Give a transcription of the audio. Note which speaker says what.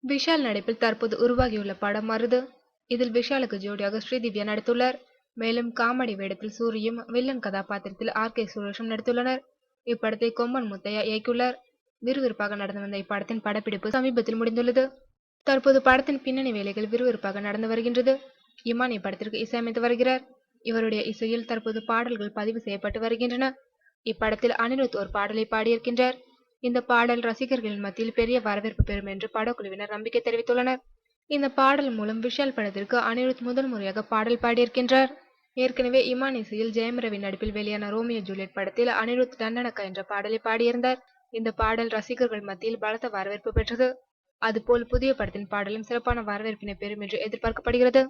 Speaker 1: விஷால் நடிப்பில் தற்போது உருவாகியுள்ள படம் மருது. இதில் விஷாலுக்கு ஜோடியாக ஸ்ரீதிவ்யா நடித்துள்ளார். மேலும் காமெடி வேடத்தில் சூரியும், வில்லன் கதாபாத்திரத்தில் ஆர். கே. சுரேஷும் நடித்துள்ளனர். இப்படத்தை கொம்பன் முத்தையா இயக்கியுள்ளார். விறுவிறுப்பாக நடந்து வந்த இப்படத்தின் படப்பிடிப்பு சமீபத்தில் முடிந்துள்ளது. தற்போது படத்தின் பின்னணி வேலைகள் விறுவிறுப்பாக நடந்து வருகின்றது. இமான் இப்படத்திற்கு இசையமைத்து வருகிறார். இவருடைய இசையில் தற்போது பாடல்கள் பதிவு செய்யப்பட்டு வருகின்றன. இப்படத்தில் அனிருத் ஒரு பாடலை பாடியிருக்கின்றார். இந்த பாடல் ரசிகர்களின் மத்தியில் பெரிய வரவேற்பு பெறும் என்று படக்குழுவினர் நம்பிக்கை தெரிவித்துள்ளனர். இந்த பாடல் மூலம் விஷால் படத்திற்கு அனிருத் முதல் முறையாக பாடல் பாடியிருக்கின்றார். ஏற்கனவே இமான் இசையில் ஜெயம் ரவி நடிப்பில் வெளியான ரோமியோ ஜூலியட் படத்தில் அனிருத் டன்னனக்கா என்ற பாடலை பாடியிருந்தார். இந்த பாடல் ரசிகர்கள் மத்தியில் பலத்த வரவேற்பு பெற்றது. அதுபோல் புதிய படத்தின் பாடலும் சிறப்பான வரவேற்பினை பெறும் என்று எதிர்பார்க்கப்படுகிறது.